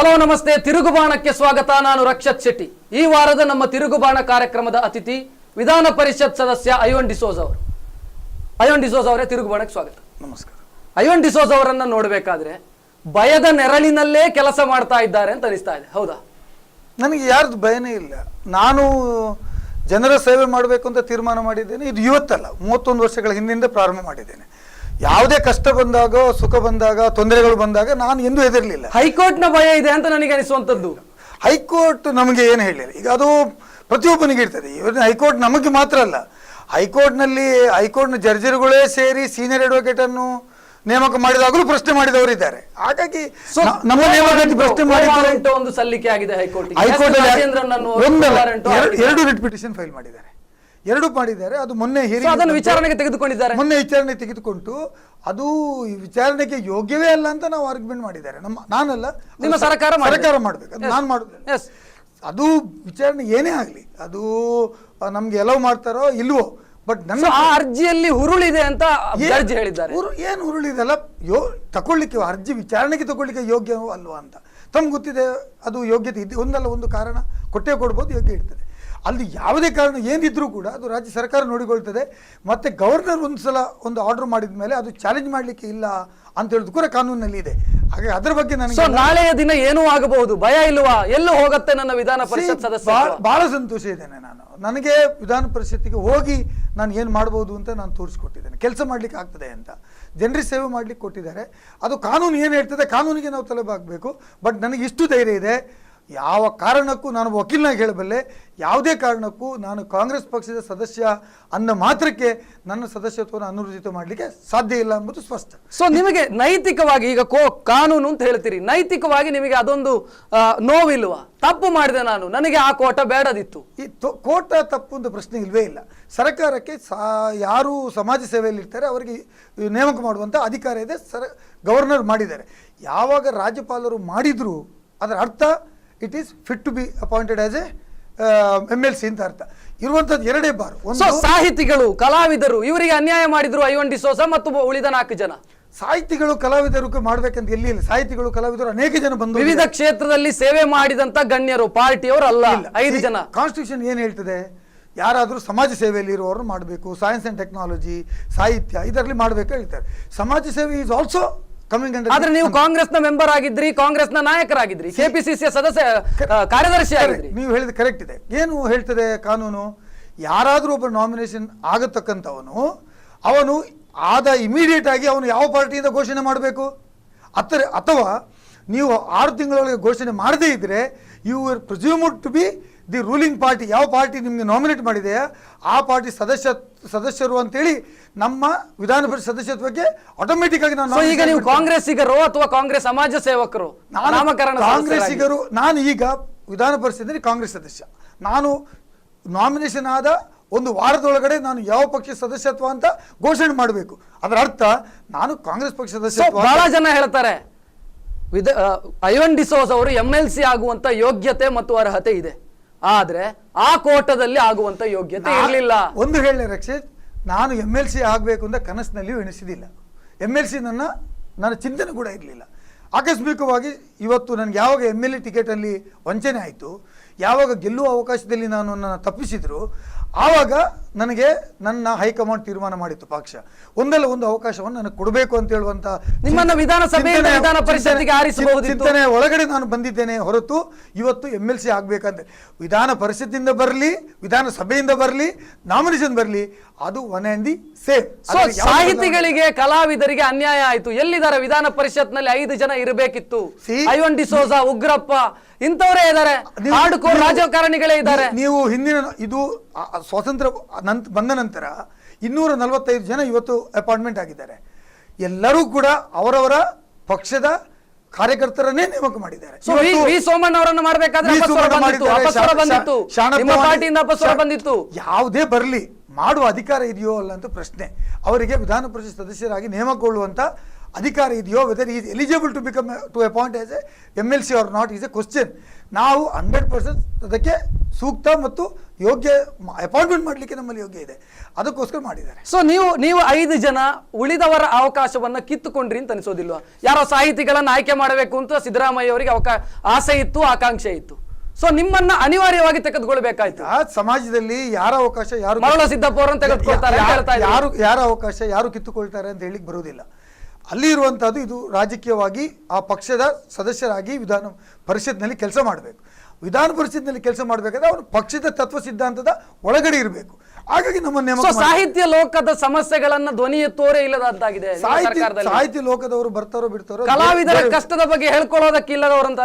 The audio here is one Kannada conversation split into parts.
ಹಲೋ ನಮಸ್ತೆ, ತಿರುಗುಬಾಣಕ್ಕೆ ಸ್ವಾಗತ. ನಾನು ರಕ್ಷತ್ ಶೆಟ್ಟಿ. ಈ ವಾರದ ನಮ್ಮ ತಿರುಗುಬಾಣ ಕಾರ್ಯಕ್ರಮದ ಅತಿಥಿ ವಿಧಾನ ಪರಿಷತ್ ಸದಸ್ಯ ಐವನ್ ಡಿಸೋಜ್ ಅವರು. ಐವನ್ ಡಿಸೋಜ್ ಅವರೇ, ತಿರುಗುಬಾಣಕ್ಕೆ ಸ್ವಾಗತ. ನಮಸ್ಕಾರ. ಐವನ್ ಡಿಸೋಜ್ ಅವರನ್ನ ನೋಡಬೇಕಾದ್ರೆ ಭಯದ ನೆರಳಿನಲ್ಲೇ ಕೆಲಸ ಮಾಡ್ತಾ ಇದ್ದಾರೆ ಅಂತ ಅನಿಸ್ತಾ ಇದೆ, ಹೌದಾ? ನನಗೆ ಯಾರ್ದು ಭಯನೇ ಇಲ್ಲ. ನಾನು ಜನರ ಸೇವೆ ಮಾಡಬೇಕು ಅಂತ ತೀರ್ಮಾನ ಮಾಡಿದ್ದೇನೆ. ಇದು ಇವತ್ತಲ್ಲ, 31 ವರ್ಷಗಳ ಹಿಂದಿಂದ ಪ್ರಾರಂಭ ಮಾಡಿದ್ದೇನೆ. ಯಾವುದೇ ಕಷ್ಟ ಬಂದಾಗ, ಸುಖ ಬಂದಾಗ, ತೊಂದರೆಗಳು ಬಂದಾಗ ನಾನು ಎಂದೂ ಹೆದರಲಿಲ್ಲ. ಹೈಕೋರ್ಟ್ನ ಭಯ ಇದೆ ಅಂತ ನನಗೆ ಅನಿಸುವಂಥದ್ದು. ಹೈಕೋರ್ಟ್ ನಮಗೆ ಏನು ಹೇಳಿಲ್ಲ. ಈಗ ಅದು ಪ್ರತಿಯೊಬ್ಬನಿಗೆ ಇರ್ತದೆ. ಇವತ್ತು ಹೈಕೋರ್ಟ್ ನಮಗೆ ಮಾತ್ರ ಅಲ್ಲ, ಹೈಕೋರ್ಟ್ನ ಜಡ್ಜರುಗಳೇ ಸೇರಿ ಸೀನಿಯರ್ ಅಡ್ವೊಕೇಟ್ ಅನ್ನು ನೇಮಕ ಮಾಡಿದಾಗಲೂ ಪ್ರಶ್ನೆ ಮಾಡಿದವರು ಇದ್ದಾರೆ. ಹಾಗಾಗಿ ನಮ್ಮ ನೇಮಕಾತಿ ಪ್ರಶ್ನೆ ಮಾಡಿದ್ದು ಒಂದು ಸಲ್ಲಿಕೆ ಆಗಿದೆ ಹೈಕೋರ್ಟ್. ಎರಡು ರಿಟ್ ಪಿಟಿಷನ್ ಫೈಲ್ ಮಾಡಿದ್ದಾರೆ, ಎರಡು ಮಾಡಿದ್ದಾರೆ. ಅದು ಮೊನ್ನೆ ವಿಚಾರಣೆಗೆ ತೆಗೆದುಕೊಂಡಿದ್ದಾರೆ. ಮೊನ್ನೆ ವಿಚಾರಣೆ ತೆಗೆದುಕೊಂಡು ಅದು ವಿಚಾರಣೆಗೆ ಯೋಗ್ಯವೇ ಅಲ್ಲ ಅಂತ ನಾವು ಆರ್ಗ್ಯುಮೆಂಟ್ ಮಾಡಿದ್ದಾರೆ. ನಾನಲ್ಲ, ನಿಮ್ಮ ಸರ್ಕಾರ ಮಾಡ್ಬೇಕು, ಅದು ನಾನು ಮಾಡುದು. ಅದು ವಿಚಾರಣೆ ಏನೇ ಆಗಲಿ, ಅದು ನಮ್ಗೆ ಎಲವ್ ಮಾಡ್ತಾರೋ ಇಲ್ವೋ, ಬಟ್ ನನ್ನ ಆ ಅರ್ಜಿಯಲ್ಲಿ ಹುರುಳಿದೆ ಅಂತ ಜಡ್ಜ್ ಹೇಳಿದ್ದಾರೆ. ಏನು ಹುರುಳಿದೆಲ್ಲ ತಗೊಳ್ಳಿಕ್ಕೆ, ಅರ್ಜಿ ವಿಚಾರಣೆಗೆ ತಗೊಳ್ಳಿಕ್ಕೆ ಯೋಗ್ಯ ಅಲ್ವಾ ಅಂತ ತಮ್ಗೆ ಗೊತ್ತಿದೆ. ಅದು ಯೋಗ್ಯತೆ ಇದೆ, ಒಂದಲ್ಲ ಒಂದು ಕಾರಣ ಕೊಟ್ಟೇ ಕೊಡ್ಬೋದು, ಯೋಗ್ಯ ಇರ್ತದೆ. ಅಲ್ಲಿ ಯಾವುದೇ ಕಾರಣ ಏನಿದ್ರೂ ಕೂಡ ಅದು ರಾಜ್ಯ ಸರ್ಕಾರ ನೋಡಿಕೊಳ್ತದೆ. ಮತ್ತೆ ಗವರ್ನರ್ ಒಂದು ಆರ್ಡರ್ ಮಾಡಿದ ಮೇಲೆ ಅದು ಚಾಲೆಂಜ್ ಮಾಡಲಿಕ್ಕೆ ಇಲ್ಲ ಅಂತ ಹೇಳುದು ಕೂಡ ಕಾನೂನಿನಲ್ಲಿ ಇದೆ. ಹಾಗೆ ಅದರ ಬಗ್ಗೆ ನನಗೆ ನಾಳೆಯ ದಿನ ಏನೂ ಆಗಬಹುದು, ಭಯ ಇಲ್ವಾ? ಎಲ್ಲೂ ಹೋಗುತ್ತೆ ನನ್ನ ವಿಧಾನ ಪರಿಷತ್ ಸದಸ್ಯ? ಬಹಳ ಸಂತೋಷ ಇದ್ದೇನೆ. ನನಗೆ ವಿಧಾನ ಪರಿಷತ್ತಿಗೆ ಹೋಗಿ ನಾನು ಏನು ಮಾಡ್ಬೋದು ಅಂತ ನಾನು ತೋರಿಸ್ಕೊಟ್ಟಿದ್ದೇನೆ. ಕೆಲಸ ಮಾಡ್ಲಿಕ್ಕೆ ಆಗ್ತದೆ ಅಂತ ಜನರಿಗೆ ಸೇವೆ ಮಾಡ್ಲಿಕ್ಕೆ ಕೊಟ್ಟಿದ್ದಾರೆ. ಅದು ಕಾನೂನು ಏನು ಹೇಳ್ತದೆ, ಕಾನೂನಿಗೆ ನಾವು ತಲೆಬಾಗಬೇಕು. ಬಟ್ ನನಗೆ ಇಷ್ಟು ಧೈರ್ಯ ಇದೆ, ಯಾವ ಕಾರಣಕ್ಕೂ ನಾನು ವಕೀಲನಾಗಿ ಹೇಳಬಲ್ಲೆ, ಯಾವುದೇ ಕಾರಣಕ್ಕೂ ನಾನು ಕಾಂಗ್ರೆಸ್ ಪಕ್ಷದ ಸದಸ್ಯ ಅನ್ನ ಮಾತ್ರಕ್ಕೆ ನನ್ನ ಸದಸ್ಯತ್ವವನ್ನು ಅನುರ್ಜಿತ ಮಾಡಲಿಕ್ಕೆ ಸಾಧ್ಯ ಇಲ್ಲ ಎಂಬುದು ಸ್ಪಷ್ಟ. ಸೊ ನಿಮಗೆ ನೈತಿಕವಾಗಿ, ಈಗ ಕಾನೂನು ಅಂತ ಹೇಳ್ತೀರಿ, ನೈತಿಕವಾಗಿ ನಿಮಗೆ ಅದೊಂದು ನೋವಿಲ್ವಾ? ತಪ್ಪು ಮಾಡಿದೆ ನಾನು, ನನಗೆ ಆ ಕೋಟ ಬೇಡದಿತ್ತು. ಈ ಕೋಟ ತಪ್ಪು ಅಂತ ಪ್ರಶ್ನೆ ಇಲ್ವೇ ಇಲ್ಲ. ಸರ್ಕಾರಕ್ಕೆ ಯಾರು ಸಮಾಜ ಸೇವೆಯಲ್ಲಿ ಇರ್ತಾರೆ ಅವರಿಗೆ ನೇಮಕ ಮಾಡುವಂಥ ಅಧಿಕಾರ ಇದೆ. ಗವರ್ನರ್ ಮಾಡಿದ್ದಾರೆ. ಯಾವಾಗ ರಾಜ್ಯಪಾಲರು ಮಾಡಿದ್ರು ಅದರ ಅರ್ಥ it is fit to be appointed as a MLC ಅಂತ ಅರ್ಥ. ಇರುವಂತದ್ದು ಎರಡೇ ಬಾರ್. ಒಂದು ಸಾಹಿತಿಗಳು, ಕಲಾವಿದರು, ಇವರಿಗೆ ಅನ್ಯಾಯ ಮಾಡಿದ್ರು ಐವನ್ ಡಿಸೋಜ ಮತ್ತು ಉಳಿದ 4 ಜನ. ಸಾಹಿತಿಗಳು ಕಲಾವಿದರು ಮಾಡ್ಬೇಕಂತ ಎಲ್ಲಿ ಇಲ್ಲ. ಸಾಹಿತಿಗಳು ಕಲಾವಿದರು ಅನೇಕ ಜನ ಬಂದು ವಿವಿಧ ಕ್ಷೇತ್ರದಲ್ಲಿ ಸೇವೆ ಮಾಡಿದಂತ ಗಣ್ಯರು, ಪಾರ್ಟಿಯವರು ಅಲ್ಲ, 5 ಜನ. ಕಾನ್ಸ್ಟಿಟ್ಯೂಷನ್ ಏನ್ ಹೇಳ್ತದೆ, ಯಾರಾದರೂ ಸಮಾಜ ಸೇವೆಯಲ್ಲಿ ಇರುವವರು ಮಾಡಬೇಕು. ಸೈನ್ಸ್ ಅಂಡ್ ಟೆಕ್ನಾಲಜಿ, ಸಾಹಿತ್ಯ ಇದರಲ್ಲಿ ಮಾಡಬೇಕು ಹೇಳ್ತಾರೆ. ಸಮಾಜ ಸೇವೆ ಈಸ್ ಆಲ್ಸೋ ಆದ್ರೆ ನೀವು ಕಾಂಗ್ರೆಸ್ನ ಮೆಂಬರ್ ಆಗಿದ್ರಿ, ಕಾಂಗ್ರೆಸ್ನ ನಾಯಕರಾಗಿದ್ರಿ, ಕೆಪಿಸಿಸಿಯ ಸದಸ್ಯ ಕಾರ್ಯದರ್ಶಿ ಆಗಿದ್ರಿ. ನೀವು ಹೇಳಿದ ಕರೆಕ್ಟ್ ಇದೆ. ಏನು ಹೇಳ್ತದೆ ಕಾನೂನು, ಯಾರಾದ್ರೂ ಒಬ್ಬ ನಾಮಿನೇಷನ್ ಆಗತಕ್ಕಂಥವನು ಅವನು ಆದ ಇಮಿಡಿಯೇಟ್ ಆಗಿ ಅವನು ಯಾವ ಪಾರ್ಟಿಯಿಂದ ಘೋಷಣೆ ಮಾಡಬೇಕು. ಅಥವಾ ನೀವು 6 ತಿಂಗಳೊಳಗೆ ಘೋಷಣೆ ಮಾಡದೇ ಇದ್ರೆ you are presumed to be the ruling party. ಯಾವ ಪಾರ್ಟಿ ನಿಮ್ಗೆ ನಾಮಿನೇಟ್ ಮಾಡಿದೆಯಾ ಆ ಪಾರ್ಟಿ ಸದಸ್ಯರು ಅಂತೇಳಿ ನಮ್ಮ ವಿಧಾನ ಪರಿಷತ್ ಸದಸ್ಯತ್ವಕ್ಕೆ ಆಟೋಮೆಟಿಕ್ ಆಗಿ ನಾನು. ಈಗ ನೀವು ಕಾಂಗ್ರೆಸ್ಸಿಗರು ಅಥವಾ ಕಾಂಗ್ರೆಸ್ ಸಮಾಜ ಸೇವಕರು? ಕಾಂಗ್ರೆಸ್ಸಿಗರು. ನಾನು ಈಗ ವಿಧಾನ ಪರಿಷತ್ತಿನಲ್ಲಿ ಕಾಂಗ್ರೆಸ್ ಸದಸ್ಯ. ನಾನು ನಾಮಿನೇಷನ್ ಆದ 1 ವಾರದೊಳಗಡೆ ನಾನು ಯಾವ ಪಕ್ಷ ಸದಸ್ಯತ್ವ ಅಂತ ಘೋಷಣೆ ಮಾಡಬೇಕು. ಅದರ ಅರ್ಥ ನಾನು ಕಾಂಗ್ರೆಸ್ ಪಕ್ಷ ಸದಸ್ಯತ್ವ. ಬಹಳ ಜನ ಹೇಳ್ತಾರೆ ಐವನ್ ಡಿಸೋಜ್ ಅವರು MLC ಆಗುವಂತ ಯೋಗ್ಯತೆ ಮತ್ತು ಅರ್ಹತೆ ಇದೆ, ಆದ್ರೆ ಆ ಕೋಟದಲ್ಲಿ ಆಗುವಂತ ಯೋಗ್ಯತೆ ಇರಲಿಲ್ಲ. ಒಂದು ಹೇಳಿ ರಕ್ಷಿತ್, ನಾನು MLC ಆಗಬೇಕು ಅಂತ ಕನಸಿನಲ್ಲಿಯೂ ಎಣಿಸಿದಿಲ್ಲ. MLC ನನ್ನ ಚಿಂತನೆ ಕೂಡ ಇರಲಿಲ್ಲ. ಆಕಸ್ಮಿಕವಾಗಿ ಇವತ್ತು ನನಗೆ ಯಾವಾಗ MLA ಟಿಕೆಟಲ್ಲಿ ವಂಚನೆ ಆಯಿತು, ಯಾವಾಗ ಗೆಲ್ಲುವ ಅವಕಾಶದಲ್ಲಿ ನನ್ನ ತಪ್ಪಿಸಿದ್ರು, ಆವಾಗ ನನಗೆ ನನ್ನ ಹೈಕಮಾಂಡ್ ತೀರ್ಮಾನ ಮಾಡಿತ್ತು. ಪಕ್ಷ ಒಂದಲ್ಲ ಒಂದು ಅವಕಾಶವನ್ನು ನನಗೆ ಕೊಡಬೇಕು ಅಂತ ಹೇಳುವಂತ ನಿಮ್ಮನ್ನ ವಿಧಾನಸಭೆಯಿಂದ ವಿಧಾನ ಪರಿಷತ್ತಿಗೆ ಆರಿಸಬಹುದಿತ್ತು ಚಿಂತನೆ ಒಳಗಡೆ ನಾನು ಬಂದಿದ್ದೇನೆ ಹೊರತು ಇವತ್ತು MLC ಆಗ್ಬೇಕಂತ ವಿಧಾನ ಪರಿಷತ್ತಿಂದ ಬರಲಿ, ವಿಧಾನಸಭೆಯಿಂದ ಬರಲಿ, ನಾಮಿನೇಷನ್ ಬರಲಿ, ಅದು ಒನ್ ಆ್ಯಂಡ್ ದಿ ಸೇಮ್. ಸಾಹಿತಿಗಳಿಗೆ, ಕಲಾವಿದರಿಗೆ ಅನ್ಯಾಯ ಆಯ್ತು. ಎಲ್ಲಿದ್ದಾರೆ ವಿಧಾನ ಪರಿಷತ್ನಲ್ಲಿ 5 ಜನ ಇರಬೇಕಿತ್ತು. ಐವನ್ ಡಿಸೋಜ, ಉಗ್ರಪ್ಪ ಇಂಥವರೇ ಇದ್ದಾರೆ, ಹಾರ್ಡ್ಕೋರ್ ರಾಜಕಾರಣಿಗಳೇ ಇದ್ದಾರೆ. ನೀವು ಹಿಂದಿನ ಇದು ಸ್ವಾತಂತ್ರ್ಯ ಬಂದ ನಂತರ 245 ಜನ ಇವತ್ತು ಅಪಾಯಿಂಟ್ಮೆಂಟ್ ಆಗಿದ್ದಾರೆ. ಎಲ್ಲರೂ ಕೂಡ ಅವರವರ ಪಕ್ಷದ ಕಾರ್ಯಕರ್ತರನ್ನೇ ನೇಮಕ ಮಾಡಿದ್ದಾರೆ. ಸೋಮಣ್ಣ ಅವರನ್ನು ಮಾಡಬೇಕಾದ್ರೆ ಯಾವುದೇ ಬರಲಿ ಮಾಡುವ ಅಧಿಕಾರ ಇದೆಯೋ ಅಲ್ಲ ಅಂತ ಪ್ರಶ್ನೆ. ಅವರಿಗೆ ವಿಧಾನ ಪರಿಷತ್ ಸದಸ್ಯರಾಗಿ ನೇಮಕಗೊಳ್ಳುವಂತ ಅಧಿಕಾರ ಇದೆಯೋ, whether is eligible to become to appoint as a MLC or not is a question. ನಾವು 100% ಅದಕ್ಕೆ ಸೂಕ್ತ ಮತ್ತು ಯೋಗ್ಯ ಅಪಾಯಿಂಟ್ಮೆಂಟ್ ಮಾಡಲಿಕ್ಕೆ ನಮ್ಮಲ್ಲಿ ಯೋಗ್ಯ ಇದೆ, ಅದಕ್ಕೋಸ್ಕರ ಮಾಡಿದ್ದಾರೆ. ಸೊ ನೀವು 5 ಜನ ಉಳಿದವರ ಅವಕಾಶವನ್ನ ಕಿತ್ತುಕೊಂಡ್ರಿ ಅಂತ ಅನಿಸೋದಿಲ್ವಾ? ಯಾರೋ ಸಾಹಿತಿಗಳನ್ನ ಆಯ್ಕೆ ಮಾಡಬೇಕು ಅಂತ ಸಿದ್ದರಾಮಯ್ಯ ಅವರಿಗೆ ಆಸೆ ಇತ್ತು, ಆಕಾಂಕ್ಷೆ ಇತ್ತು. ಸೊ ನಿಮ್ಮನ್ನ ಅನಿವಾರ್ಯವಾಗಿ ತೆಗೆದುಕೊಳ್ಬೇಕಾಯ್ತು. ಸಮಾಜದಲ್ಲಿ ಯಾರ ಅವಕಾಶ ಯಾರು ಮರಳ ಸಿದ್ದಪ್ಪ ಅವರನ್ನು ತೆಗೆದುಕೊಳ್ತಾರೆ ಅಂತ ಹೇಳ್ತಾ ಇದ್ದಾರೆ. ಯಾರ ಅವಕಾಶ ಯಾರು ಕಿತ್ತುಕೊಳ್ತಾರೆ ಅಂತ ಹೇಳಿಕ್ ಬರುವುದಿಲ್ಲ. ಅಲ್ಲಿ ಇರುವಂತಹದ್ದು ಇದು ರಾಜಕೀಯವಾಗಿ ಆ ಪಕ್ಷದ ಸದಸ್ಯರಾಗಿ ವಿಧಾನ ಪರಿಷತ್ನಲ್ಲಿ ಕೆಲಸ ಮಾಡಬೇಕು. ವಿಧಾನ ಪರಿಷತ್ನಲ್ಲಿ ಕೆಲಸ ಮಾಡಬೇಕಾದ್ರೆ ಅವನು ಪಕ್ಷದ ತತ್ವ ಸಿದ್ಧಾಂತದ ಒಳಗಡೆ ಇರಬೇಕು. ಹಾಗಾಗಿ ನಮ್ಮ ನೇಮಕ ಸಾಹಿತ್ಯ ಲೋಕದ ಸಮಸ್ಯೆಗಳನ್ನ ಧ್ವನಿ ಎತ್ತೋರೇ ಇಲ್ಲದಂತಾಗಿದೆ. ಸಾಹಿತ್ಯ ಲೋಕದವರು ಬರ್ತಾರೋ ಬಿಡ್ತಾರೋ, ಕಲಾವಿದರ ಕಷ್ಟದ ಬಗ್ಗೆ ಹೇಳ್ಕೊಳ್ಳೋದಕ್ಕಿಲ್ಲದವರಂತ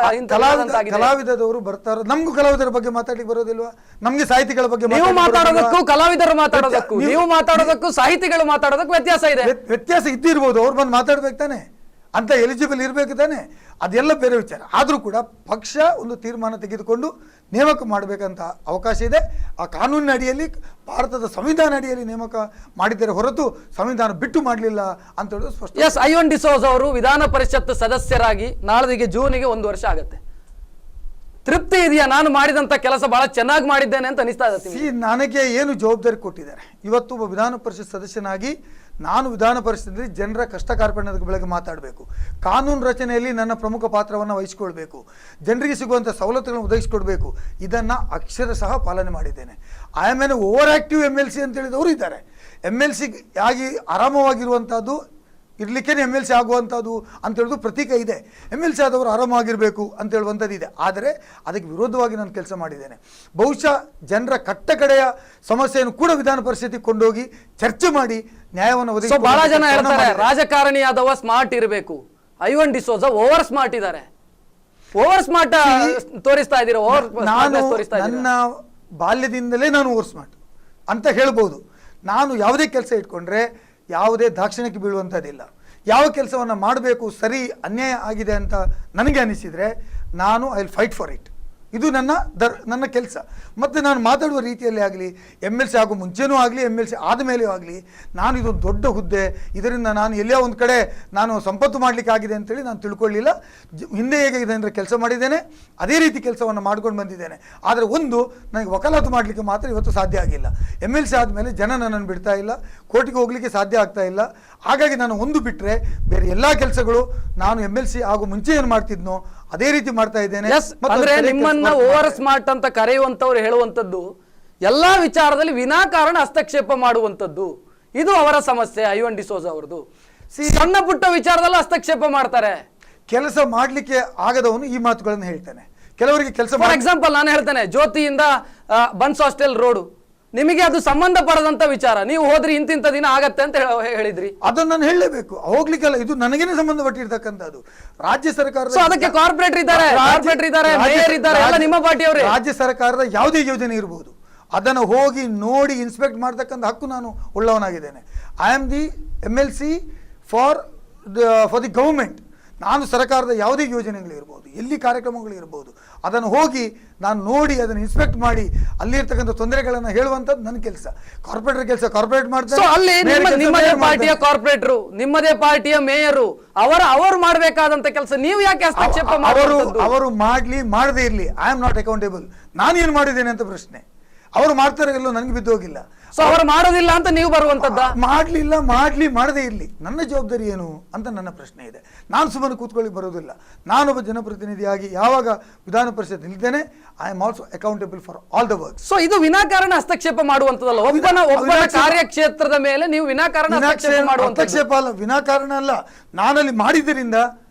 ಕಲಾವಿದರವರು ಬರ್ತಾರೋ. ನಮ್ಗೂ ಕಲಾವಿದರ ಬಗ್ಗೆ ಮಾತಾಡ್ಲಿಕ್ಕೆ ಬರೋದಿಲ್ವಾ? ನಮ್ಗೆ ಸಾಹಿತಿಗಳ ಬಗ್ಗೆ ನೀವು ಮಾತಾಡೋದಕ್ಕೂ ಕಲಾವಿದರು ಮಾತಾಡೋದಕ್ಕೂ ನೀವು ಮಾತಾಡೋದಕ್ಕೂ ಸಾಹಿತಿಗಳು ಮಾತಾಡೋದಕ್ಕೂ ವ್ಯತ್ಯಾಸ ಇದೆ. ವ್ಯತ್ಯಾಸ ಇದ್ದಿರ್ಬೋದು, ಅವ್ರು ಬಂದು ಮಾತಾಡ್ಬೇಕು ತಾನೆ, ಅಂತ ಎಲಿಜಿಬಲ್ ಇರಬೇಕು ತಾನೆ, ಅದೆಲ್ಲ ಬೇರೆ ವಿಚಾರ. ಆದರೂ ಕೂಡ ಪಕ್ಷ ಒಂದು ತೀರ್ಮಾನ ತೆಗೆದುಕೊಂಡು ನೇಮಕ ಮಾಡಬೇಕಂತ ಅವಕಾಶ ಇದೆ. ಆ ಕಾನೂನಿನ ಅಡಿಯಲ್ಲಿ, ಭಾರತದ ಸಂವಿಧಾನ ಅಡಿಯಲ್ಲಿ ನೇಮಕ ಮಾಡಿದರೆ ಹೊರತು ಸಂವಿಧಾನ ಬಿಟ್ಟು ಮಾಡಲಿಲ್ಲ ಅಂತ ಹೇಳೋದು ಸ್ಪಷ್ಟ. ಎಸ್, ಐವನ್ ಡಿಸೋಜ ಅವರು ವಿಧಾನ ಪರಿಷತ್ ಸದಸ್ಯರಾಗಿ ನಾಳೆಗೆ ಜೂನಿಗೆ 1 ವರ್ಷ ಆಗುತ್ತೆ. ತೃಪ್ತಿ ಇದೆಯಾ? ನಾನು ಮಾಡಿದಂತ ಕೆಲಸ ಬಹಳ ಚೆನ್ನಾಗಿ ಮಾಡಿದ್ದೇನೆ ಅಂತ ಅನಿಸ್ತಾ ಇದೆ? ನನಗೆ ಏನು ಜವಾಬ್ದಾರಿ ಕೊಟ್ಟಿದ್ದಾರೆ, ಇವತ್ತು ಒಬ್ಬ ವಿಧಾನ ಪರಿಷತ್ ಸದಸ್ಯನಾಗಿ ನಾನು ವಿಧಾನ ಪರಿಷತ್ನಲ್ಲಿ ಜನರ ಕಷ್ಟ ಕಾರ್ಪಣ್ಯದ ಬಗ್ಗೆ ಮಾತಾಡಬೇಕು, ಕಾನೂನು ರಚನೆಯಲ್ಲಿ ನನ್ನ ಪ್ರಮುಖ ಪಾತ್ರವನ್ನು ವಹಿಸಿಕೊಳ್ಬೇಕು, ಜನರಿಗೆ ಸಿಗುವಂಥ ಸವಲತ್ತುಗಳನ್ನು ಒದಗಿಸಿಕೊಡ್ಬೇಕು. ಇದನ್ನು ಅಕ್ಷರಶಃ ಪಾಲನೆ ಮಾಡಿದ್ದೇನೆ. I am an over active MLC ಅಂತ ಹೇಳಿದವರು ಇದ್ದಾರೆ. MLC ಆಗಿ ಆರಾಮವಾಗಿರುವಂಥದ್ದು ಇರಲಿಕ್ಕೆ MLC ಆಗುವಂಥದ್ದು ಅಂತ ಹೇಳೋದು ಪ್ರತೀಕ ಇದೆ. MLC ಆದವರು ಆರಾಮವಾಗಿರಬೇಕು ಅಂತ ಹೇಳುವಂಥದ್ದು ಇದೆ. ಆದರೆ ಅದಕ್ಕೆ ವಿರೋಧವಾಗಿ ನಾನು ಕೆಲಸ ಮಾಡಿದ್ದೇನೆ. ಬಹುಶಃ ಜನರ ಕಟ್ಟ ಕಡೆಯ ಸಮಸ್ಯೆಯನ್ನು ಕೂಡ ವಿಧಾನ ಪರಿಷತ್ತಿಗೆ ಕೊಂಡೋಗಿ ಚರ್ಚೆ ಮಾಡಿ ನ್ಯಾಯವನ್ನು ಒದಗಿಸಿ. ಬಹಳ ಜನ ಹೇಳ್ತಾರೆ ರಾಜಕಾರಣಿಯಾದವ ಸ್ಮಾರ್ಟ್ ಇರಬೇಕು. ಐವನ್ ಡಿಸೋಜ ಓವರ್ ಸ್ಮಾರ್ಟ್ ಇದ್ದಾರೆ. ಓವರ್ ಸ್ಮಾರ್ಟ್ ತೋರಿಸ್ತಾ ಇದ್ದೀರಾ? ನನ್ನ ಬಾಲ್ಯದಿಂದಲೇ ನಾನು ಓವರ್ ಸ್ಮಾರ್ಟ್ ಅಂತ ಹೇಳ್ಬೋದು. ನಾನು ಯಾವುದೇ ಕೆಲಸ ಇಟ್ಕೊಂಡ್ರೆ ಯಾವುದೇ ದಾಕ್ಷಿಣ್ಯಕ್ಕೆ ಬೀಳುವಂಥದ್ದಿಲ್ಲ. ಯಾವ ಕೆಲಸವನ್ನು ಮಾಡಬೇಕು, ಸರಿ ಅನ್ಯಾಯ ಆಗಿದೆ ಅಂತ ನನಗೆ ಅನಿಸಿದರೆ ನಾನು I will fight for it. ಇದು ನನ್ನ ಕೆಲಸ. ಮತ್ತು ನಾನು ಮಾತಾಡುವ ರೀತಿಯಲ್ಲಿ ಆಗಲಿ, MLC ಆಗೋ ಮುಂಚೆನೂ ಆಗಲಿ, MLC ಆದಮೇಲೆಯೂ ಆಗಲಿ, ನಾನು ಇದೊಂದು ದೊಡ್ಡ ಹುದ್ದೆ, ಇದರಿಂದ ನಾನು ಎಲ್ಲೋ ಒಂದು ಕಡೆ ನಾನು ಸಂಪತ್ತು ಮಾಡಲಿಕ್ಕೆ ಆಗಿದೆ ಅಂತೇಳಿ ನಾನು ತಿಳ್ಕೊಳ್ಳಿಲ್ಲ. ಹಿಂದೆ ಹೇಗೆ ಇದೆ ಅಂದರೆ ಕೆಲಸ ಮಾಡಿದ್ದೇನೆ, ಅದೇ ರೀತಿ ಕೆಲಸವನ್ನು ಮಾಡ್ಕೊಂಡು ಬಂದಿದ್ದೇನೆ. ಆದರೆ ಒಂದು ನನಗೆ ವಕಾಲತ್ತು ಮಾಡಲಿಕ್ಕೆ ಮಾತ್ರ ಇವತ್ತು ಸಾಧ್ಯ ಆಗಿಲ್ಲ. MLC ಆದಮೇಲೆ ಜನ ನನ್ನನ್ನು ಬಿಡ್ತಾ ಇಲ್ಲ, ಕೋರ್ಟಿಗೆ ಹೋಗಲಿಕ್ಕೆ ಸಾಧ್ಯ ಆಗ್ತಾ ಇಲ್ಲ. ಹಾಗಾಗಿ ನಾನು ಒಂದು ಬಿಟ್ಟರೆ ಬೇರೆ ಎಲ್ಲ ಕೆಲಸಗಳು ನಾನು MLC ಆಗೋ ಮುಂಚೆ ಏನು ಮಾಡ್ತಿದ್ನೋ ಅದೇ ರೀತಿ ಮಾಡ್ತಾ ಇದ್ದೇನೆ. ಅಂದ್ರೆ ನಿಮ್ಮನ್ನ ಓವರ್ ಸ್ಮಾರ್ಟ್ ಅಂತ ಕರೆಯುವಂತವ್ರು ಹೇಳುವಂತದ್ದು ಎಲ್ಲಾ ವಿಚಾರದಲ್ಲಿ ವಿನಾಕಾರಣ ಹಸ್ತಕ್ಷೇಪ ಮಾಡುವಂತದ್ದು, ಇದು ಅವರ ಸಮಸ್ಯೆ. ಐವನ್ ಡಿಸೋಜ ಅವರದು ಸಣ್ಣ ಪುಟ್ಟ ವಿಚಾರದಲ್ಲ ಹಸ್ತಕ್ಷೇಪ ಮಾಡ್ತಾರೆ. ಕೆಲಸ ಮಾಡ್ಲಿಕ್ಕೆ ಆಗದವನು ಈ ಮಾತುಗಳನ್ನು ಹೇಳ್ತಾನೆ. ಕೆಲವರಿಗೆ ಕೆಲಸ, ಫಾರ್ ಎಕ್ಸಾಂಪಲ್ ನಾನು ಹೇಳ್ತೇನೆ, ಜ್ಯೋತಿಯಿಂದ ಬನ್ಸ್ ಹಾಸ್ಟೆಲ್ ರೋಡ್ ನಿಮಗೆ ಅದು ಸಂಬಂಧ ಪಡದಂತ ವಿಚಾರ, ನೀವು ಹೋದ್ರಿ ಇಂತಿಂತ ದಿನ ಆಗತ್ತೆ ಅಂತ ಹೇಳಿದ್ರಿ. ಅದನ್ನ ನಾನು ಹೇಳಲೇಬೇಕು, ಹೋಗ್ಲಿಕ್ಕೆಲ್ಲ ಇದು ನನಗೇನೆ ಸಂಬಂಧಪಟ್ಟಿರ್ತಕ್ಕಂಥದ್ದು. ರಾಜ್ಯ ಸರ್ಕಾರ ಅದಕ್ಕೆ ಕಾರ್ಪೊರೇಟರ್ ಇದ್ದಾರೆ, ಮೇಯರ್ ಇದ್ದಾರೆ, ಎಲ್ಲ ನಿಮ್ಮ ಪಾರ್ಟಿಯವರೇ. ರಾಜ್ಯ ಸರ್ಕಾರದ ಯಾವುದೇ ಯೋಜನೆ ಇರಬಹುದು, ಅದನ್ನು ಹೋಗಿ ನೋಡಿ ಇನ್ಸ್ಪೆಕ್ಟ್ ಮಾಡ್ತಕ್ಕಂಥ ಹಕ್ಕು ನಾನು ಉಳ್ಳವನಾಗಿದ್ದೇನೆ. I am the MLC for the government. ನಾನು ಸರ್ಕಾರದ ಯಾವುದೇ ಯೋಜನೆಗಳಿರ್ಬೋದು, ಎಲ್ಲಿ ಕಾರ್ಯಕ್ರಮಗಳಿರ್ಬೋದು, ಅದನ್ನು ಹೋಗಿ ನಾನು ನೋಡಿ ಅದನ್ನು ಇನ್ಸ್ಪೆಕ್ಟ್ ಮಾಡಿ ಅಲ್ಲಿರ್ತಕ್ಕಂಥ ತೊಂದರೆಗಳನ್ನು ಹೇಳುವಂಥದ್ದು ನನ್ನ ಕೆಲಸ. ಕಾರ್ಪೊರೇಟರ್ ಕೆಲಸ ಕಾರ್ಪೊರೇಟ್ ಮಾಡ್ತಾರೆ. ಅಲ್ಲಿ ನಿಮ್ಮದೇ ಪಾರ್ಟಿಯ ಕಾರ್ಪೊರೇಟರು, ನಿಮ್ಮದೇ ಪಾರ್ಟಿಯ ಮೇಯರು, ಅವರು ಮಾಡಬೇಕಾದಂತ ಕೆಲಸ ನೀವು ಯಾಕೆ ಹಸ್ತಕ್ಷೇಪ ಅವರು ಮಾಡ್ಲಿ ಮಾಡದೇ ಇರಲಿ, ಐ ಆಮ್ ನಾಟ್ ಅಕೌಂಟೇಬಲ್. ನಾನೇನು ಮಾಡಿದ್ದೇನೆ ಅಂತ ಪ್ರಶ್ನೆ. ಅವರು ಮಾಡ್ತಾರೆ ಎಲ್ಲೋ ನನಗೆ ಬಿದ್ದೋಗಿಲ್ಲ. ಸೊ ಅವರು ಮಾಡೋದಿಲ್ಲ ಅಂತ ನೀವು ಬರುವಂತದ್ದ? ಮಾಡದೇ ಇರಲಿ, ನನ್ನ ಜವಾಬ್ದಾರಿ ಏನು ಅಂತ ನನ್ನ ಪ್ರಶ್ನೆ ಇದೆ. ನಾನು ಸುಮ್ಮನೆ ಕೂತ್ಕೊಳ್ಳಿ ಬರೋದಿಲ್ಲ. ನಾನೊಬ್ಬ ಜನಪ್ರತಿನಿಧಿಯಾಗಿ ಯಾವಾಗ ವಿಧಾನ ಪರಿಷತ್ ನಿಲ್ತೇನೆ, I am also accountable for all the work. So ಇದು ವಿನಾಕಾರಣ ಹಸ್ತಕ್ಷೇಪ ಮಾಡುವಂತದಲ್ಲ. ಒಬ್ಬನ ಕಾರ್ಯಕ್ಷೇತ್ರದ ಮೇಲೆ ನೀವು ವಿನಾಕಾರಣ ಹಸ್ತಕ್ಷೇಪ ಅಲ್ಲ, ವಿನಾಕಾರಣ ಅಲ್ಲ. ನಾನಲ್ಲಿ ಮಾಡಿದ್ದರಿಂದ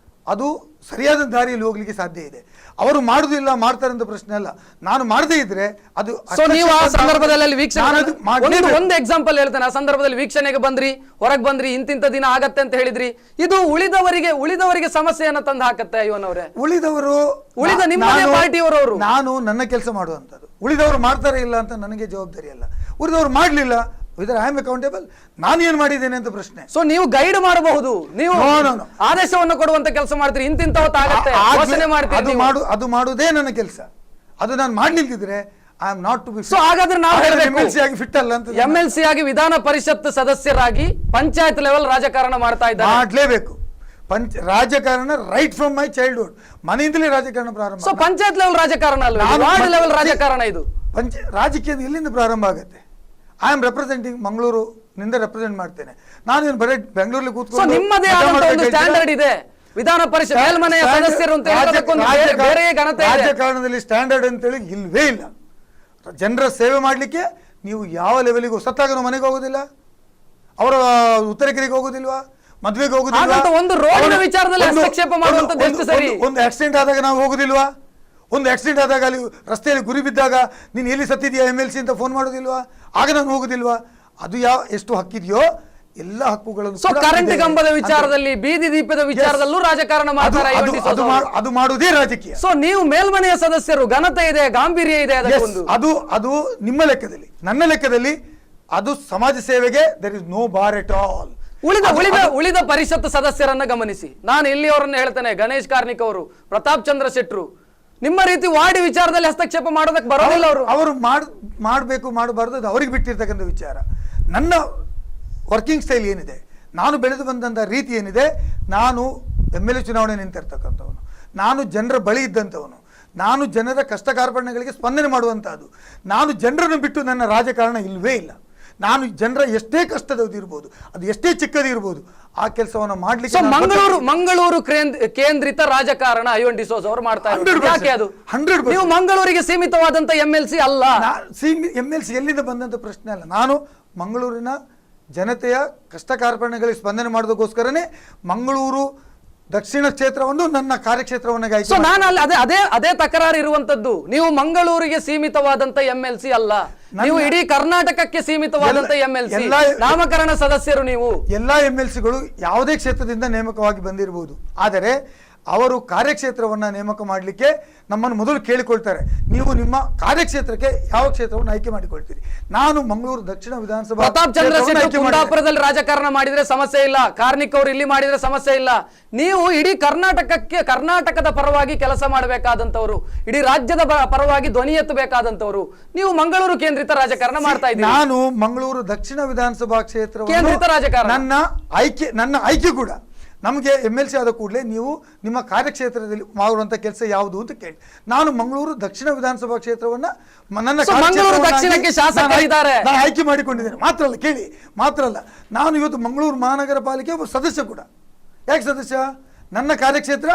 ಅದು ಸರಿಯಾದ ದಾರಿಯಲ್ಲಿ ಹೋಗ್ಲಿಕ್ಕೆ ಸಾಧ್ಯ ಇದೆ. ಅವರು ಮಾಡುದಿಲ್ಲ ಮಾಡ್ತಾರೆ ಅಂತ ಪ್ರಶ್ನೆ ಅಲ್ಲ. ನಾನು ಮಾಡದೇ ಇದ್ರೆ ಅದು ನೀವು ಆ ಸಂದರ್ಭದಲ್ಲಿ ಒಂದು ಎಕ್ಸಾಂಪಲ್ ಹೇಳ್ತೇನೆ. ಆ ಸಂದರ್ಭದಲ್ಲಿ ವೀಕ್ಷಣೆಗೆ ಬಂದ್ರಿ, ಹೊರಗೆ ಬಂದ್ರಿ, ಇಂತಿಂತ ದಿನ ಆಗತ್ತೆ ಅಂತ ಹೇಳಿದ್ರಿ. ಇದು ಉಳಿದವರಿಗೆ ಸಮಸ್ಯೆಯನ್ನ ತಂದು ಹಾಕತ್ತೆ. ಐವನ್ ಅವರೇ, ಉಳಿದ ನಿಮ್ಮ ಪಾರ್ಟಿಯವರು ನಾನು ನನ್ನ ಕೆಲಸ ಮಾಡುವಂಥದ್ದು, ಉಳಿದವರು ಮಾಡ್ತಾರೆ ಇಲ್ಲ ಅಂತ ನನಗೆ ಜವಾಬ್ದಾರಿ ಅಲ್ಲ. ಉಳಿದವರು ಮಾಡ್ಲಿಲ್ಲ, ಐ ಆಮ್ ಅಕೌಂಟೇಬಲ್. ನಾನು ಏನ್ ಮಾಡಿದ್ದೇನೆ ಅಂತ ಪ್ರಶ್ನೆ. ಸೊ ನೀವು ಗೈಡ್ ಮಾಡಬಹುದು, ನೀವು ಆದೇಶವನ್ನು ಕೊಡುವಂತ ಕೆಲಸ ಮಾಡ್ತೀರಿ, ಇಂತಿಂತಾಗತ್ತೆ ಅದು ಮಾಡುವುದೇ ನನ್ನ ಕೆಲಸ. ಅದು ನಾನು ಮಾಡ್ಲಿಕ್ಕಿದ್ರೆ I am not to be. So ಹಾಗಾದ್ರೆ ನಾವು MLC ಆಗಿ ಫಿಟ್ ಅಲ್ಲ ಅಂತ. MLC ಆಗಿ ವಿಧಾನ ಪರಿಷತ್ ಸದಸ್ಯರಾಗಿ ಪಂಚಾಯತ್ ಲೆವೆಲ್ ರಾಜಕಾರಣ ಮಾಡ್ತಾ ಇದ್ದಾರೆ, ಮಾಡ್ಲೇಬೇಕು. ರಾಜಕಾರಣ ರೈಟ್ ಫ್ರಮ್ ಮೈ ಚೈಲ್ಡ್ಹುಡ್, ಮನೆಯಿಂದಲೇ ರಾಜಕಾರಣ ಪ್ರಾರಂಭ. ಸೊ ಪಂಚಾಯತ್ ಲೆವೆಲ್ ರಾಜಕಾರಣ ಅಲ್ವಾ, ವಾರ್ಡ್ ಲೆವೆಲ್ ರಾಜಕಾರಣ ಇದು. ರಾಜಕೀಯದ ಎಲ್ಲಿಂದ ಪ್ರಾರಂಭ ಆಗುತ್ತೆ? ಐ ಆಮ್ ರೆಪ್ರೆಸೆಂಟಿಂಗ್ ಮಂಗಳೂರು ನಿಂದ ರೆಪ್ರೆಸೆಂಟ್ ಮಾಡ್ತೇನೆ ನಾನು. ಏನು ಬರೀ ಬೆಂಗಳೂರಲ್ಲಿ ಕೂತ್ಕೊಂಡು ನಿಮ್ಮದೇ ಆದಂತ ಒಂದು ಸ್ಟ್ಯಾಂಡರ್ಡ್ ಇದೆ, ವಿಧಾನ ಪರಿಷತ್ ಮೇಲ್ಮನೆಯ ಸದಸ್ಯರು ಅಂತ ಹೇಳೋದಕ್ಕೊಂದು ಬೇರೆ ಘನತೆ ಇದೆ. ರಾಜಕಾರಣದಲ್ಲಿ ಸ್ಟ್ಯಾಂಡರ್ಡ್ ಅಂತೇಳಿ ಇಲ್ವೇ ಇಲ್ಲ. ಜನರ ಸೇವೆ ಮಾಡ್ಲಿಕ್ಕೆ ನೀವು ಯಾವ ಲೆವೆಲಿಗೂ, ಸತ್ತಾಗ ನಾವು ಮನೆಗೆ ಹೋಗೋದಿಲ್ಲ, ಅವರ ಉತ್ತರಗಿರಿಗೆ ಹೋಗೋದಿಲ್ವಾ, ಮದ್ವೆಗೆ ಹೋಗುದಿಲ್ವಾ, ಒಂದು ರೋಡಿನ ವಿಚಾರದಲ್ಲಿ ಹಸ್ತಕ್ಷೇಪ ಮಾಡುವಂತದ್ದು ಎಷ್ಟು ಸರಿ? ಒಂದು ಆಕ್ಸಿಡೆಂಟ್ ಆದಾಗ ನಾವು ಹೋಗುದಿಲ್ವಾ, ಒಂದು ಆಕ್ಸಿಡೆಂಟ್ ಆದಾಗ ಅಲ್ಲಿ ರಸ್ತೆಯಲ್ಲಿ ಗುರಿ ಬಿದ್ದಾಗ ನೀನು ಎಲ್ಲಿ ಸತ್ತಿದ್ಯಾ MLC ಅಂತ ಫೋನ್ ಮಾಡೋದಿಲ್ವಾ, ಆಗ ನಾನು ಹೋಗುದಿಲ್ವಾ? ಅದು ಎಷ್ಟು ಹಕ್ಕಿದೆಯೋ ಎಲ್ಲ ಹಕ್ಕುಗಳನ್ನು ಕರೆಂಟ್ ಕಂಬದ ವಿಚಾರದಲ್ಲಿ, ಬೀದಿ ದೀಪದ ವಿಚಾರದಲ್ಲೂ ರಾಜಕಾರಣ ಮಾಡ್ತಾರೆ, ಅದು ಮಾಡುವುದೇ ರಾಜಕೀಯ. ಸೊ ನೀವು ಮೇಲ್ಮನೆಯ ಸದಸ್ಯರು, ಘನತೆ ಇದೆ, ಗಾಂಭೀರ್ಯ ಇದೆ, ಅದು ನಿಮ್ಮ ಲೆಕ್ಕದಲ್ಲಿ. ನನ್ನ ಲೆಕ್ಕದಲ್ಲಿ ಅದು ಸಮಾಜ ಸೇವೆಗೆ there is no bar at all. ಉಳಿದ ಪರಿಷತ್ ಸದಸ್ಯರನ್ನ ಗಮನಿಸಿ. ನಾನು ಇಲ್ಲಿಯವರನ್ನ ಹೇಳ್ತೇನೆ, ಗಣೇಶ್ ಕಾರ್ಣಿಕ್ ಅವರು, ಪ್ರತಾಪ್ ಚಂದ್ರ ಶೆಟ್ರು, ನಿಮ್ಮ ರೀತಿ ವಾರ್ಡ್ ವಿಚಾರದಲ್ಲಿ ಹಸ್ತಕ್ಷೇಪ ಮಾಡೋದಕ್ಕೆ ಬರೋದಿಲ್ಲ. ಅವರು ಮಾಡಬೇಕು ಮಾಡಬಾರ್ದು ಅದು ಅವ್ರಿಗೆ ಬಿಟ್ಟಿರ್ತಕ್ಕಂಥ ವಿಚಾರ. ನನ್ನ ವರ್ಕಿಂಗ್ ಸ್ಟೈಲ್ ಏನಿದೆ, ನಾನು ಬೆಳೆದು ಬಂದಂಥ ರೀತಿ ಏನಿದೆ, ನಾನು MLA ಚುನಾವಣೆ ನಿಂತಿರ್ತಕ್ಕಂಥವನು, ನಾನು ಜನರ ಬಳಿ ಇದ್ದಂಥವನು, ನಾನು ಜನರ ಕಷ್ಟ ಕಾರ್ಪಣ್ಯಗಳಿಗೆ ಸ್ಪಂದನೆ ಮಾಡುವಂಥದ್ದು, ನಾನು ಜನರನ್ನು ಬಿಟ್ಟು ನನ್ನ ರಾಜಕಾರಣ ಇಲ್ಲವೇ ಇಲ್ಲ. ನಾನು ಜನರ ಎಷ್ಟೇ ಕಷ್ಟದಿರ್ಬೋದು, ಅದು ಎಷ್ಟೇ ಚಿಕ್ಕದಿರ್ಬೋದು, ಆ ಕೆಲಸವನ್ನು ಮಾಡ್ಲಿಕ್ಕೆ ಮಂಗಳೂರು ಕೇಂದ್ರಿತ ರಾಜಕಾರಣ ಐವನ್ ಡಿಸೋಜ ಅವರು ಮಾಡ್ತಾ ಇದ್ದಾರೆ. 100% ನೀವು ಮಂಗಳೂರಿಗೆ ಸೀಮಿತವಾದಂತ MLC ಅಲ್ಲ. MLC ಎಲ್ಲಿಂದ ಬಂದಂತ ಪ್ರಶ್ನೆ ಅಲ್ಲ. ನಾನು ಮಂಗಳೂರಿನ ಜನತೆಯ ಕಷ್ಟ ಕಾರ್ಪಣ್ಯಗಳಿಗೆ ಸ್ಪಂದನೆ ಮಾಡೋದಕ್ಕೋಸ್ಕರನೇ ಮಂಗಳೂರು ದಕ್ಷಿಣ ಕ್ಷೇತ್ರವನ್ನು ನನ್ನ ಕಾರ್ಯಕ್ಷೇತ್ರವನ್ನಾಗಿ ನಾನು ಅದೇ ತಕರಾರು ಇರುವಂತದ್ದು. ನೀವು ಮಂಗಳೂರಿಗೆ ಸೀಮಿತವಾದಂತ MLC ಅಲ್ಲ, ನೀವು ಇಡೀ ಕರ್ನಾಟಕಕ್ಕೆ ಸೀಮಿತವಾದಂತ MLC, ನಾಮಕರಣ ಸದಸ್ಯರು. ನೀವು ಎಲ್ಲಾ MLCಗಳು ಯಾವುದೇ ಕ್ಷೇತ್ರದಿಂದ ನೇಮಕವಾಗಿ ಬಂದಿರಬಹುದು, ಆದರೆ ಅವರು ಕಾರ್ಯಕ್ಷೇತ್ರವನ್ನ ನೇಮಕ ಮಾಡಲಿಕ್ಕೆ ನಮ್ಮನ್ನು ಮೊದಲು ಕೇಳಿಕೊಳ್ತಾರೆ, ನೀವು ನಿಮ್ಮ ಕಾರ್ಯಕ್ಷೇತ್ರಕ್ಕೆ ಯಾವ ಕ್ಷೇತ್ರವನ್ನು ಆಯ್ಕೆ ಮಾಡಿಕೊಳ್ತೀರಿ. ನಾನು ಮಂಗಳೂರು ದಕ್ಷಿಣ ವಿಧಾನಸಭಾ ಪ್ರತಾಪ್ ಚಂದ್ರ ಶೆಟ್ಟಿ ಕುಂದಾಪುರದಲ್ಲಿ ರಾಜಕಾರಣ ಮಾಡಿದ್ರೆ ಸಮಸ್ಯೆ ಇಲ್ಲ, ಕಾರ್ಣಿಕ್ ಅವರು ಇಲ್ಲಿ ಮಾಡಿದ್ರೆ ಸಮಸ್ಯೆ ಇಲ್ಲ. ನೀವು ಇಡೀ ಕರ್ನಾಟಕದ ಪರವಾಗಿ ಕೆಲಸ ಮಾಡಬೇಕಾದಂತವರು, ಇಡೀ ರಾಜ್ಯದ ಪರವಾಗಿ ಧ್ವನಿ ಎತ್ತಬೇಕಾದಂತವರು, ನೀವು ಮಂಗಳೂರು ಕೇಂದ್ರಿತ ರಾಜಕಾರಣ ಮಾಡ್ತಾ ಇದ್ದೀರಿ. ನಾನು ಮಂಗಳೂರು ದಕ್ಷಿಣ ವಿಧಾನಸಭಾ ಕ್ಷೇತ್ರ ಕೇಂದ್ರಿತ ರಾಜಕಾರಣ, ನನ್ನ ಆಯ್ಕೆ ಕೂಡ ನಮಗೆ MLC ಆದ ಕೂಡಲೇ ನೀವು ನಿಮ್ಮ ಕಾರ್ಯಕ್ಷೇತ್ರದಲ್ಲಿ ಮಾಡುವಂತ ಕೆಲಸ ಯಾವುದು ಅಂತ ಕೇಳಿ, ನಾನು ಮಂಗಳೂರು ದಕ್ಷಿಣ ವಿಧಾನಸಭಾ ಕ್ಷೇತ್ರವನ್ನ ದಕ್ಷಿಣಕ್ಕೆ ಶಾಸಕರಿದ್ದಾರೆ ನಾನು ಆಯ್ಕೆ ಮಾಡಿಕೊಂಡಿದ್ದೇನೆ. ಮಾತ್ರ ಅಲ್ಲ, ಕೇಳಿ, ಮಾತ್ರ ಅಲ್ಲ, ನಾನು ಇವತ್ತು ಮಂಗಳೂರು ಮಹಾನಗರ ಪಾಲಿಕೆ ಒಬ್ಬ ಸದಸ್ಯ ಕೂಡ. ಯಾಕೆ ಸದಸ್ಯ? ನನ್ನ ಕಾರ್ಯಕ್ಷೇತ್ರ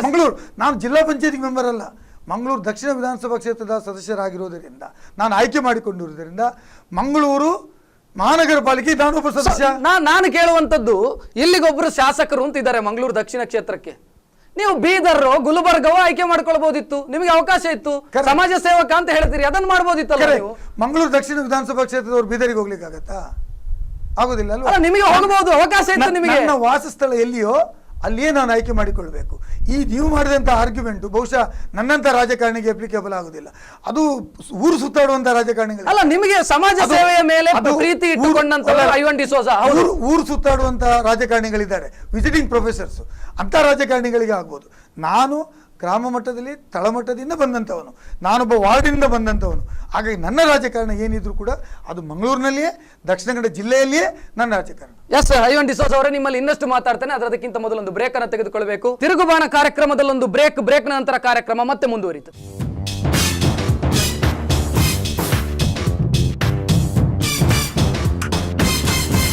ಮಂಗಳೂರು. ನಾನು ಜಿಲ್ಲಾ ಪಂಚಾಯತ್ ಮೆಂಬರ್ ಅಲ್ಲ, ಮಂಗಳೂರು ದಕ್ಷಿಣ ವಿಧಾನಸಭಾ ಕ್ಷೇತ್ರದ ಸದಸ್ಯರಾಗಿರೋದರಿಂದ, ನಾನು ಆಯ್ಕೆ ಮಾಡಿಕೊಂಡಿರುವುದರಿಂದ ಮಂಗಳೂರು ಮಹಾನಗರ ಪಾಲಿಕೆ ನಾನೊಬ್ಬ ಸದಸ್ಯ. ನಾನು ಕೇಳುವಂತದ್ದು, ಇಲ್ಲಿಗೊಬ್ಬರು ಶಾಸಕರು ಅಂತ ಇದ್ದಾರೆ ಮಂಗಳೂರು ದಕ್ಷಿಣ ಕ್ಷೇತ್ರಕ್ಕೆ, ನೀವು ಬೀದರ್ ಗುಲ್ಬರ್ಗವೋ ಆಯ್ಕೆ ಮಾಡ್ಕೊಳ್ಬಹುದಿತ್ತು, ನಿಮಗೆ ಅವಕಾಶ ಇತ್ತು. ಸಮಾಜ ಸೇವಕ ಅಂತ ಹೇಳ್ತೀರಿ, ಅದನ್ನ ಮಾಡ್ಬೋದಿತ್ತಲ್ಲ ನೀವು. ಮಂಗಳೂರು ದಕ್ಷಿಣ ವಿಧಾನಸಭಾ ಕ್ಷೇತ್ರದವ್ರು ಬೀದರಿಗೆ ಹೋಗ್ಲಿಕ್ಕೆ ಆಗತ್ತಾ? ಆಗೋದಿಲ್ಲ ಅಲ್ವಾ? ನಿಮಗೆ ಹೋಗಬಹುದು, ಅವಕಾಶ ಇತ್ತು ನಿಮಗೆ. ನನ್ನ ವಾಸಸ್ಥಳ ಎಲ್ಲಿಯೋ ಅಲ್ಲಿಯೇ ನಾನು ಆಯ್ಕೆ ಮಾಡಿಕೊಳ್ಬೇಕು. ಈ ನೀವು ಮಾಡಿದಂಥ ಆರ್ಗ್ಯುಮೆಂಟ್ ಬಹುಶಃ ನನ್ನಂತ ರಾಜಕಾರಣಿಗೆ ಅಪ್ಲಿಕೇಬಲ್ ಆಗುದಿಲ್ಲ. ಅದು ಊರು ಸುತ್ತಾಡುವಂತ ರಾಜಕಾರಣಿಗಳು ಅಲ್ಲ, ನಿಮಗೆ ಸಮಾಜ ಸೇವೆಯ ಮೇಲೆ ಪ್ರೀತಿ ಇಟ್ಟುಕೊಂಡಂತ ಐವನ್ ಡಿಸೋಜ ಊರು ಸುತ್ತಾಡುವಂತ ರಾಜಕಾರಣಿಗಳಿದ್ದಾರೆ, ವಿಸಿಟಿಂಗ್ ಪ್ರೊಫೆಸರ್ಸ್, ಅಂತ ರಾಜಕಾರಣಿಗಳಿಗೆ ಆಗ್ಬೋದು. ನಾನು ಗ್ರಾಮ ಮಟ್ಟದಲ್ಲಿ ತಳಮಟ್ಟದಿಂದ ಬಂದಂಥವನು, ನಾನೊಬ್ಬ ವಾರ್ಡಿನಿಂದ ಬಂದಂಥವನು. ಹಾಗಾಗಿ ನನ್ನ ರಾಜಕಾರಣ ಏನಿದ್ರು ಕೂಡ ಅದು ಮಂಗಳೂರಿನಲ್ಲಿಯೇ, ದಕ್ಷಿಣ ಕನ್ನಡ ಜಿಲ್ಲೆಯಲ್ಲಿಯೇ ನನ್ನ ರಾಜಕಾರಣ. ಎಸ್, ಐವನ್ ಡಿಸೋಜ ಅವರೇ, ನಿಮ್ಮಲ್ಲಿ ಇನ್ನಷ್ಟು ಮಾತಾಡ್ತೇನೆ, ಅದಕ್ಕಿಂತ ಮೊದಲೊಂದು ಬ್ರೇಕ್ ಅನ್ನು ತೆಗೆದುಕೊಳ್ಬೇಕು. ತಿರುಗುಬಾಣ ಕಾರ್ಯಕ್ರಮದಲ್ಲೊಂದು ಬ್ರೇಕ್, ಬ್ರೇಕ್ನ ನಂತರ ಕಾರ್ಯಕ್ರಮ ಮತ್ತೆ ಮುಂದುವರಿತು.